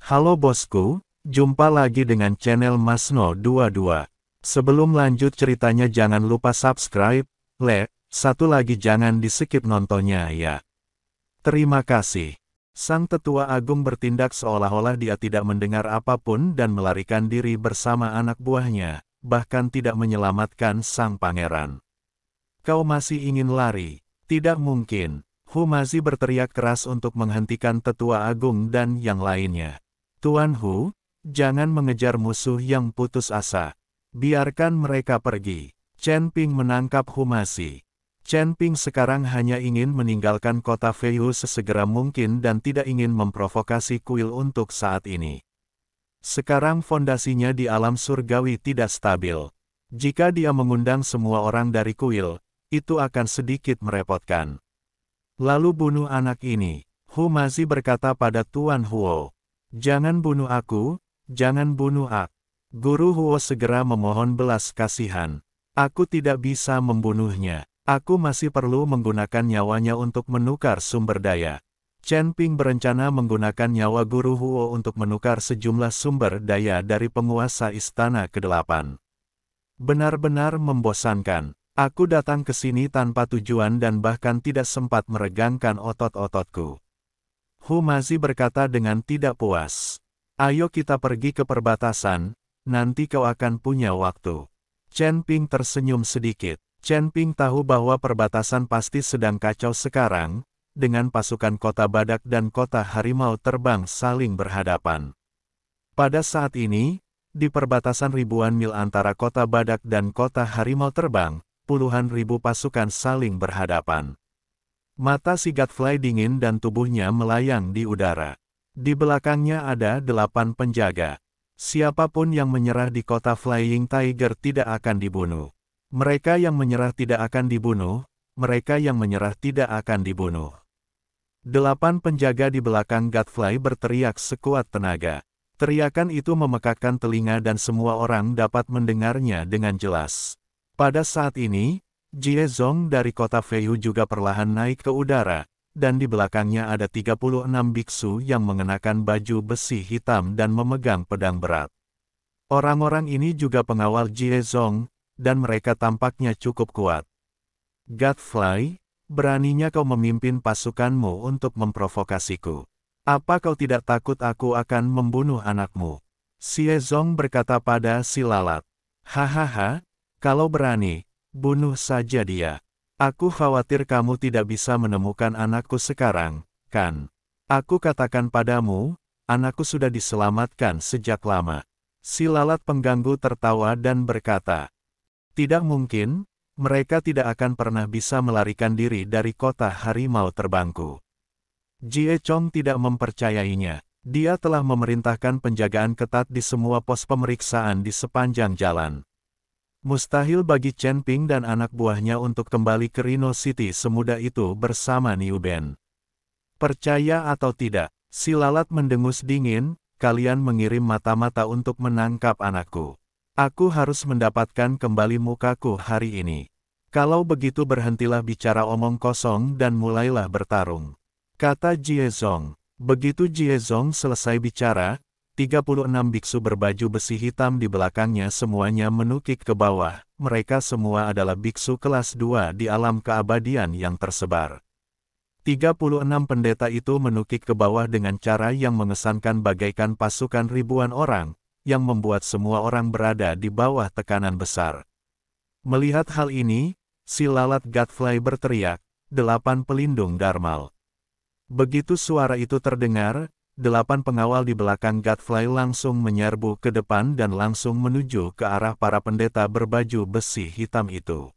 Halo bosku, jumpa lagi dengan channel Masno22. Sebelum lanjut ceritanya jangan lupa subscribe, satu lagi jangan di-skip nontonnya ya. Terima kasih. Sang tetua agung bertindak seolah-olah dia tidak mendengar apapun dan melarikan diri bersama anak buahnya, bahkan tidak menyelamatkan sang pangeran. Kau masih ingin lari? Tidak mungkin. Humazi berteriak keras untuk menghentikan tetua agung dan yang lainnya. Tuan Hu, jangan mengejar musuh yang putus asa. Biarkan mereka pergi. Chen Ping menangkap Humazi. Chen Ping sekarang hanya ingin meninggalkan kota Feihu sesegera mungkin dan tidak ingin memprovokasi kuil untuk saat ini. Sekarang fondasinya di alam surgawi tidak stabil. Jika dia mengundang semua orang dari kuil, itu akan sedikit merepotkan. Lalu bunuh anak ini. Humazi berkata pada Tuan Huo. Jangan bunuh aku, jangan bunuh aku. Guru Huo segera memohon belas kasihan. Aku tidak bisa membunuhnya. Aku masih perlu menggunakan nyawanya untuk menukar sumber daya. Chen Ping berencana menggunakan nyawa Guru Huo untuk menukar sejumlah sumber daya dari penguasa Istana ke-8. Benar-benar membosankan. Aku datang ke sini tanpa tujuan dan bahkan tidak sempat meregangkan otot-ototku. Humazi berkata dengan tidak puas. Ayo kita pergi ke perbatasan, nanti kau akan punya waktu. Chen Ping tersenyum sedikit. Chen Ping tahu bahwa perbatasan pasti sedang kacau sekarang, dengan pasukan kota badak dan kota harimau terbang saling berhadapan. Pada saat ini, di perbatasan ribuan mil antara kota badak dan kota harimau terbang, puluhan ribu pasukan saling berhadapan. Mata si Godfly dingin dan tubuhnya melayang di udara. Di belakangnya ada 8 penjaga. Siapapun yang menyerah di kota Flying Tiger tidak akan dibunuh. Mereka yang menyerah tidak akan dibunuh, mereka yang menyerah tidak akan dibunuh. 8 penjaga di belakang Godfly berteriak sekuat tenaga. Teriakan itu memekakkan telinga dan semua orang dapat mendengarnya dengan jelas. Pada saat ini, Jie Zong dari kota Feihu juga perlahan naik ke udara, dan di belakangnya ada 36 biksu yang mengenakan baju besi hitam dan memegang pedang berat. Orang-orang ini juga pengawal Jie Zong, dan mereka tampaknya cukup kuat. Godfly, beraninya kau memimpin pasukanmu untuk memprovokasiku. Apa kau tidak takut aku akan membunuh anakmu? Xie Zong berkata pada si lalat. Hahaha, kalau berani, bunuh saja dia. Aku khawatir kamu tidak bisa menemukan anakku sekarang, kan? Aku katakan padamu, anakku sudah diselamatkan sejak lama. Si lalat pengganggu tertawa dan berkata, tidak mungkin, mereka tidak akan pernah bisa melarikan diri dari kota harimau terbangku. Jie Chong tidak mempercayainya. Dia telah memerintahkan penjagaan ketat di semua pos pemeriksaan di sepanjang jalan. Mustahil bagi Chen Ping dan anak buahnya untuk kembali ke Rhino City semudah itu bersama Niu Ben. Percaya atau tidak, si lalat mendengus dingin, kalian mengirim mata-mata untuk menangkap anakku. Aku harus mendapatkan kembali mukaku hari ini. Kalau begitu berhentilah bicara omong kosong dan mulailah bertarung. Kata Jie Zong. Begitu Jie Zong selesai bicara, 36 biksu berbaju besi hitam di belakangnya semuanya menukik ke bawah. Mereka semua adalah biksu kelas 2 di alam keabadian yang tersebar. 36 pendeta itu menukik ke bawah dengan cara yang mengesankan bagaikan pasukan ribuan orang, yang membuat semua orang berada di bawah tekanan besar. Melihat hal ini, si lalat Godfly berteriak, 8 pelindung Dharmal. Begitu suara itu terdengar, 8 pengawal di belakang Godfly langsung menyerbu ke depan dan langsung menuju ke arah para pendeta berbaju besi hitam itu.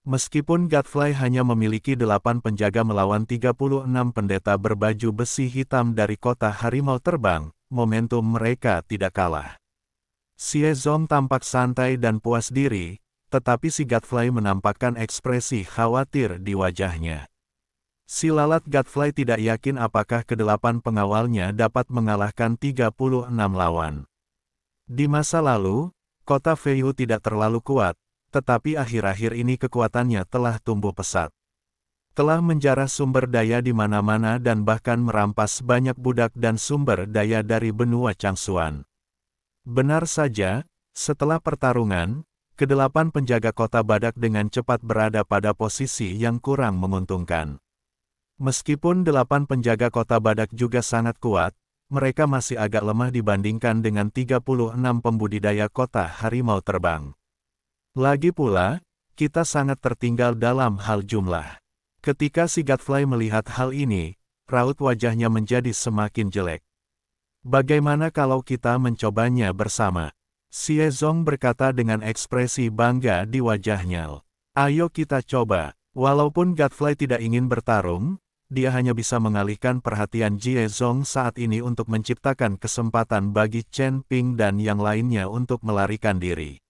Meskipun Godfly hanya memiliki 8 penjaga melawan 36 pendeta berbaju besi hitam dari kota harimau terbang, momentum mereka tidak kalah. Xie Zong tampak santai dan puas diri, tetapi si Godfly menampakkan ekspresi khawatir di wajahnya. Si lalat Godfly tidak yakin apakah ke-8 pengawalnya dapat mengalahkan 36 lawan. Di masa lalu, kota Feihu tidak terlalu kuat, tetapi akhir-akhir ini kekuatannya telah tumbuh pesat. telah menjarah sumber daya di mana-mana dan bahkan merampas banyak budak dan sumber daya dari benua Changsuan. Benar saja, setelah pertarungan, kedelapan penjaga kota Badak dengan cepat berada pada posisi yang kurang menguntungkan. Meskipun 8 penjaga kota Badak juga sangat kuat, mereka masih agak lemah dibandingkan dengan 36 pembudidaya kota harimau terbang. Lagi pula, kita sangat tertinggal dalam hal jumlah. Ketika si Godfly melihat hal ini, raut wajahnya menjadi semakin jelek. Bagaimana kalau kita mencobanya bersama? Xie Zong berkata dengan ekspresi bangga di wajahnya. Ayo kita coba. Walaupun Godfly tidak ingin bertarung, dia hanya bisa mengalihkan perhatian Xie Zong saat ini untuk menciptakan kesempatan bagi Chen Ping dan yang lainnya untuk melarikan diri.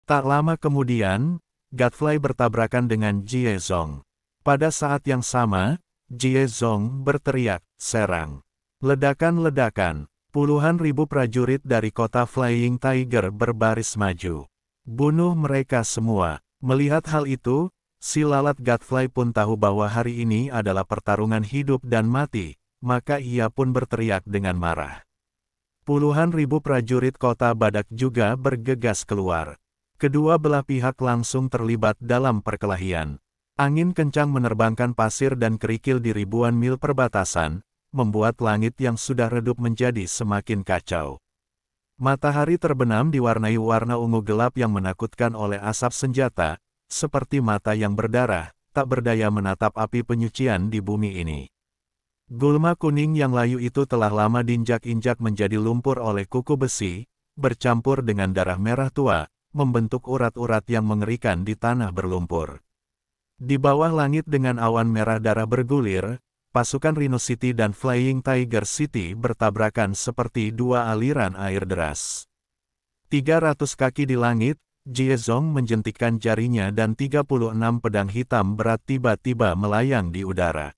Tak lama kemudian, Godfly bertabrakan dengan Xie Zong. Pada saat yang sama, Xie Zong berteriak, serang. Ledakan-ledakan, puluhan ribu prajurit dari kota Flying Tiger berbaris maju. Bunuh mereka semua. Melihat hal itu, si lalat Godfly pun tahu bahwa hari ini adalah pertarungan hidup dan mati, maka ia pun berteriak dengan marah. Puluhan ribu prajurit kota Badak juga bergegas keluar. Kedua belah pihak langsung terlibat dalam perkelahian. Angin kencang menerbangkan pasir dan kerikil di ribuan mil perbatasan, membuat langit yang sudah redup menjadi semakin kacau. Matahari terbenam diwarnai warna ungu gelap yang menakutkan oleh asap senjata, seperti mata yang berdarah, tak berdaya menatap api penyucian di bumi ini. Gulma kuning yang layu itu telah lama diinjak-injak menjadi lumpur oleh kuku besi, bercampur dengan darah merah tua, membentuk urat-urat yang mengerikan di tanah berlumpur. Di bawah langit dengan awan merah darah bergulir, pasukan Rhino City dan Flying Tiger City bertabrakan seperti dua aliran air deras. 300 kaki di langit, Xie Zong menjentikkan jarinya dan 36 pedang hitam berat tiba-tiba melayang di udara.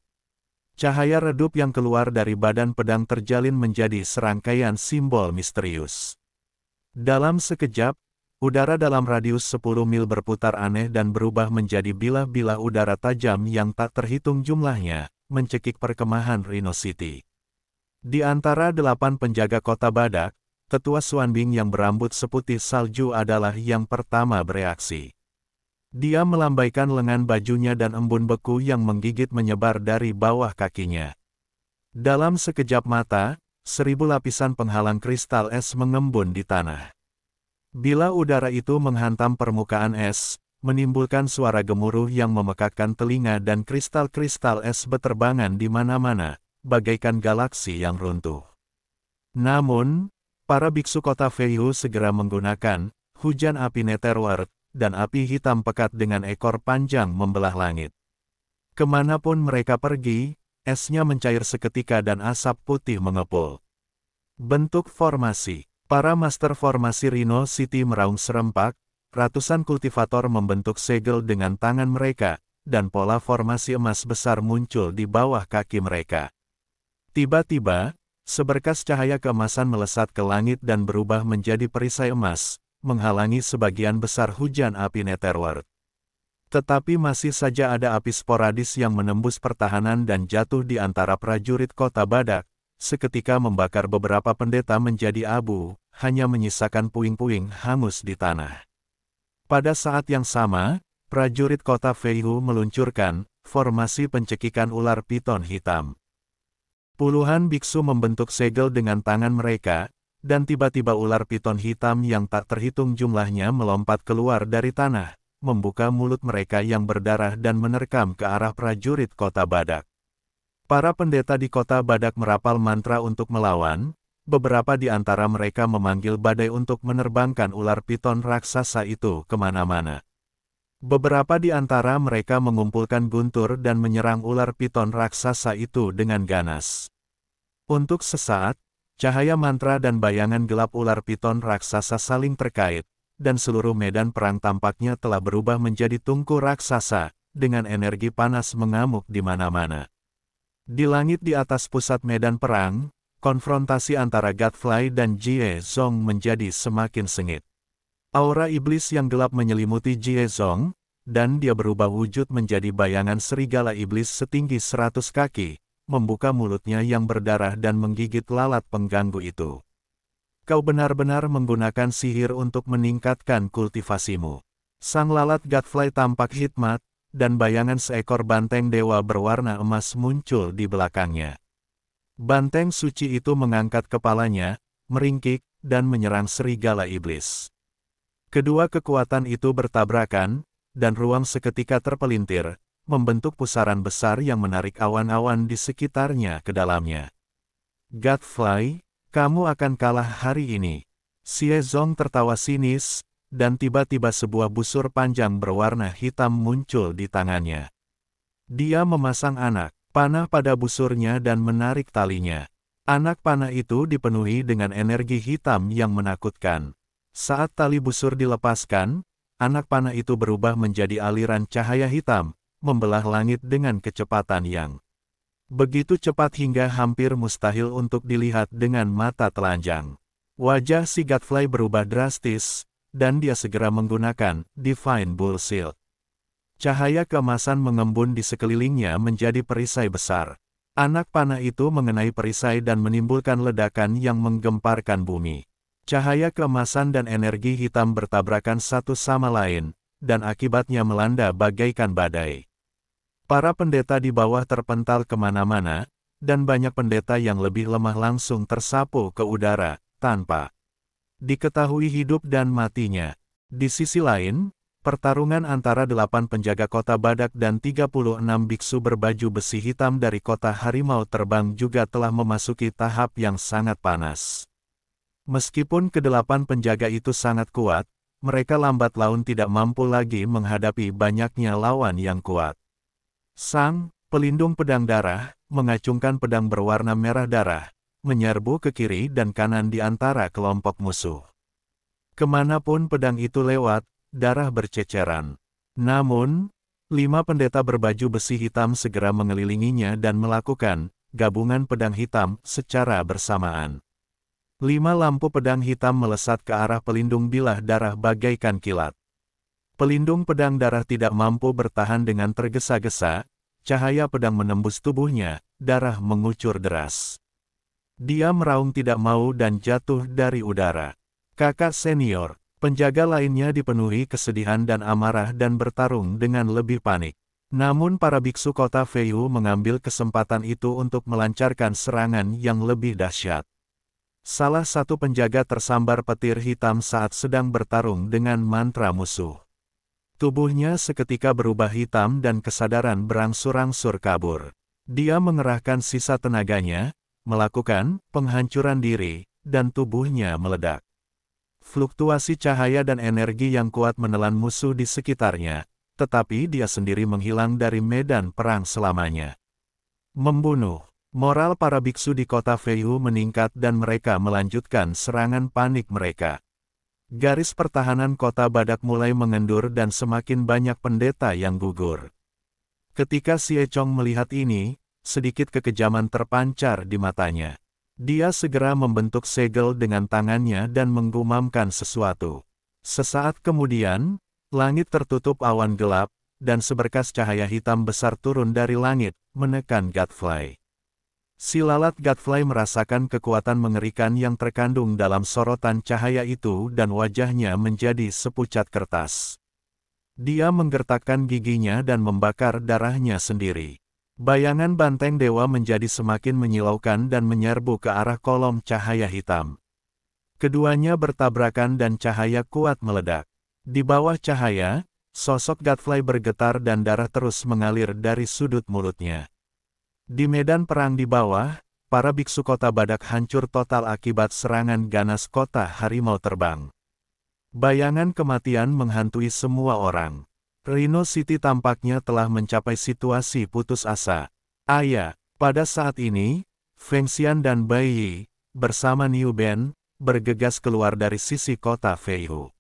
Cahaya redup yang keluar dari badan pedang terjalin menjadi serangkaian simbol misterius. Dalam sekejap, udara dalam radius 10 mil berputar aneh dan berubah menjadi bilah-bilah udara tajam yang tak terhitung jumlahnya, mencekik perkemahan Rhino City. Di antara 8 penjaga kota Badak, tetua Xuanbing yang berambut seputih salju adalah yang pertama bereaksi. Dia melambaikan lengan bajunya dan embun beku yang menggigit menyebar dari bawah kakinya. Dalam sekejap mata, 1000 lapisan penghalang kristal es mengembun di tanah. Bila udara itu menghantam permukaan es, menimbulkan suara gemuruh yang memekakkan telinga dan kristal-kristal es beterbangan di mana-mana, bagaikan galaksi yang runtuh. Namun, para biksu kota Feihu segera menggunakan hujan api Netherworld dan api hitam pekat dengan ekor panjang membelah langit. Kemanapun mereka pergi, esnya mencair seketika dan asap putih mengepul. Bentuk formasi. Para master formasi Rhino City meraung serempak, ratusan kultivator membentuk segel dengan tangan mereka, dan pola formasi emas besar muncul di bawah kaki mereka. Tiba-tiba, seberkas cahaya keemasan melesat ke langit dan berubah menjadi perisai emas, menghalangi sebagian besar hujan api Netherworld. Tetapi masih saja ada api sporadis yang menembus pertahanan dan jatuh di antara prajurit kota Badak, seketika membakar beberapa pendeta menjadi abu, hanya menyisakan puing-puing hangus di tanah. Pada saat yang sama, prajurit kota Feihu meluncurkan formasi pencekikan ular piton hitam. Puluhan biksu membentuk segel dengan tangan mereka, dan tiba-tiba ular piton hitam yang tak terhitung jumlahnya melompat keluar dari tanah, membuka mulut mereka yang berdarah dan menerkam ke arah prajurit kota Badak. Para pendeta di kota Badak merapal mantra untuk melawan. Beberapa di antara mereka memanggil badai untuk menerbangkan ular piton raksasa itu kemana-mana. Beberapa di antara mereka mengumpulkan guntur dan menyerang ular piton raksasa itu dengan ganas. Untuk sesaat, cahaya mantra dan bayangan gelap ular piton raksasa saling terkait, dan seluruh medan perang tampaknya telah berubah menjadi tungku raksasa, dengan energi panas mengamuk di mana-mana. Di langit di atas pusat medan perang, konfrontasi antara Godfly dan Xie Zong menjadi semakin sengit. Aura iblis yang gelap menyelimuti Xie Zong, dan dia berubah wujud menjadi bayangan serigala iblis setinggi 100 kaki, membuka mulutnya yang berdarah dan menggigit lalat pengganggu itu. Kau benar-benar menggunakan sihir untuk meningkatkan kultivasimu. Sang lalat Godfly tampak hikmat, dan bayangan seekor banteng dewa berwarna emas muncul di belakangnya. Banteng suci itu mengangkat kepalanya, meringkik, dan menyerang serigala iblis. Kedua kekuatan itu bertabrakan, dan ruang seketika terpelintir, membentuk pusaran besar yang menarik awan-awan di sekitarnya ke dalamnya. Godfly, kamu akan kalah hari ini. Xie Zong tertawa sinis, dan tiba-tiba sebuah busur panjang berwarna hitam muncul di tangannya. Dia memasang anak panah pada busurnya dan menarik talinya. Anak panah itu dipenuhi dengan energi hitam yang menakutkan. Saat tali busur dilepaskan, anak panah itu berubah menjadi aliran cahaya hitam, membelah langit dengan kecepatan yang begitu cepat hingga hampir mustahil untuk dilihat dengan mata telanjang. Wajah si Godfly berubah drastis, dan dia segera menggunakan Divine Bull Shield. Cahaya keemasan mengembun di sekelilingnya menjadi perisai besar. Anak panah itu mengenai perisai dan menimbulkan ledakan yang menggemparkan bumi. Cahaya keemasan dan energi hitam bertabrakan satu sama lain, dan akibatnya melanda bagaikan badai. Para pendeta di bawah terpental kemana-mana, dan banyak pendeta yang lebih lemah langsung tersapu ke udara, tanpa diketahui hidup dan matinya. Di sisi lain, pertarungan antara 8 penjaga kota badak dan 36 biksu berbaju besi hitam dari kota harimau terbang juga telah memasuki tahap yang sangat panas. Meskipun ke-8 penjaga itu sangat kuat, mereka lambat laun tidak mampu lagi menghadapi banyaknya lawan yang kuat. Sang pelindung pedang darah mengacungkan pedang berwarna merah darah, menyerbu ke kiri dan kanan di antara kelompok musuh. Kemanapun pedang itu lewat, darah berceceran. Namun, 5 pendeta berbaju besi hitam segera mengelilinginya dan melakukan gabungan pedang hitam secara bersamaan. 5 lampu pedang hitam melesat ke arah pelindung bilah darah bagaikan kilat. Pelindung pedang darah tidak mampu bertahan dengan tergesa-gesa, cahaya pedang menembus tubuhnya, darah mengucur deras. Dia meraung tidak mau dan jatuh dari udara. Kakak senior, penjaga lainnya dipenuhi kesedihan dan amarah dan bertarung dengan lebih panik. Namun para biksu kota Feiyu mengambil kesempatan itu untuk melancarkan serangan yang lebih dahsyat. Salah satu penjaga tersambar petir hitam saat sedang bertarung dengan mantra musuh. Tubuhnya seketika berubah hitam dan kesadaran berangsur-angsur kabur. Dia mengerahkan sisa tenaganya, melakukan penghancuran diri, dan tubuhnya meledak. Fluktuasi cahaya dan energi yang kuat menelan musuh di sekitarnya, tetapi dia sendiri menghilang dari medan perang selamanya. Membunuh. Moral para biksu di kota Feiyu meningkat dan mereka melanjutkan serangan panik mereka. Garis pertahanan kota badak mulai mengendur dan semakin banyak pendeta yang gugur. Ketika Xie Chong melihat ini, sedikit kekejaman terpancar di matanya. Dia segera membentuk segel dengan tangannya dan menggumamkan sesuatu. Sesaat kemudian, langit tertutup awan gelap, dan seberkas cahaya hitam besar turun dari langit, menekan Godfly. Si lalat Godfly merasakan kekuatan mengerikan yang terkandung dalam sorotan cahaya itu dan wajahnya menjadi sepucat kertas. Dia menggertakkan giginya dan membakar darahnya sendiri. Bayangan banteng dewa menjadi semakin menyilaukan dan menyerbu ke arah kolom cahaya hitam. Keduanya bertabrakan dan cahaya kuat meledak. Di bawah cahaya, sosok Godfly bergetar dan darah terus mengalir dari sudut mulutnya. Di medan perang di bawah, para biksu kota badak hancur total akibat serangan ganas kota harimau terbang. Bayangan kematian menghantui semua orang. Rhino City tampaknya telah mencapai situasi putus asa. Pada saat ini, Feng Xian dan Bai Yi, bersama Niu Ben, bergegas keluar dari sisi kota Feiyu.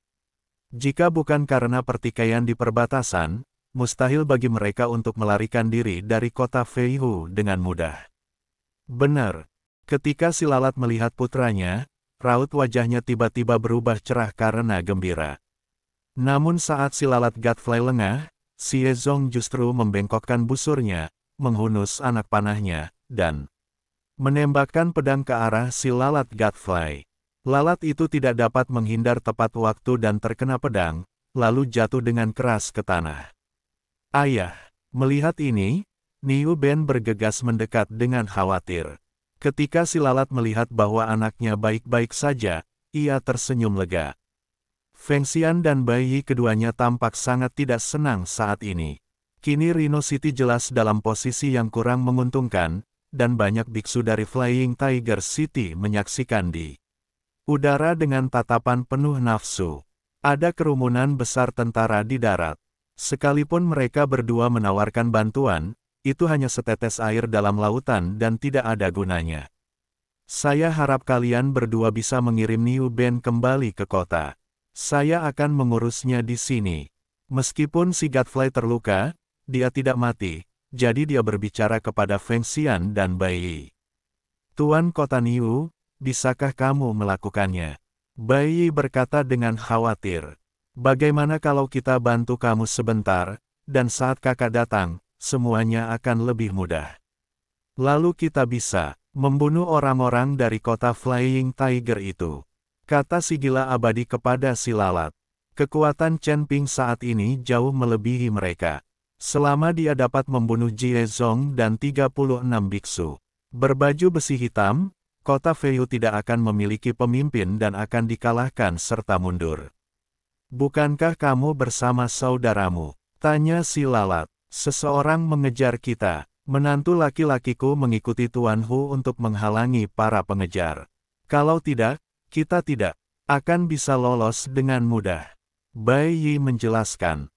Jika bukan karena pertikaian di perbatasan, mustahil bagi mereka untuk melarikan diri dari kota Feiyu dengan mudah. Benar, ketika si lalat melihat putranya, raut wajahnya tiba-tiba berubah cerah karena gembira. Namun saat si lalat Godfly lengah, Xie Zong justru membengkokkan busurnya, menghunus anak panahnya, dan menembakkan pedang ke arah si lalat Godfly. Lalat itu tidak dapat menghindar tepat waktu dan terkena pedang, lalu jatuh dengan keras ke tanah. Ayah, melihat ini, Niu Ben bergegas mendekat dengan khawatir. Ketika si lalat melihat bahwa anaknya baik-baik saja, ia tersenyum lega. Feng Xian dan bayi keduanya tampak sangat tidak senang saat ini. Kini Rhino City jelas dalam posisi yang kurang menguntungkan, dan banyak biksu dari Flying Tiger City menyaksikan di udara dengan tatapan penuh nafsu. Ada kerumunan besar tentara di darat. Sekalipun mereka berdua menawarkan bantuan, itu hanya setetes air dalam lautan dan tidak ada gunanya. Saya harap kalian berdua bisa mengirim Niu Ben kembali ke kota. Saya akan mengurusnya di sini. Meskipun si Godfly terluka, dia tidak mati, jadi dia berbicara kepada Feng Xian dan Bai Yi. Tuan Kota Niu, bisakah kamu melakukannya? Bai Yi berkata dengan khawatir. Bagaimana kalau kita bantu kamu sebentar, dan saat kakak datang, semuanya akan lebih mudah. Lalu kita bisa membunuh orang-orang dari kota Flying Tiger itu. Kata si gila abadi kepada si lalat. Kekuatan Chen Ping saat ini jauh melebihi mereka. Selama dia dapat membunuh Jie Zong dan 36 biksu berbaju besi hitam, kota Feiyu tidak akan memiliki pemimpin dan akan dikalahkan serta mundur. Bukankah kamu bersama saudaramu? Tanya si lalat. Seseorang mengejar kita. Menantu laki-lakiku mengikuti Tuan Hu untuk menghalangi para pengejar. Kalau tidak, kita tidak akan bisa lolos dengan mudah. Bai Yi menjelaskan.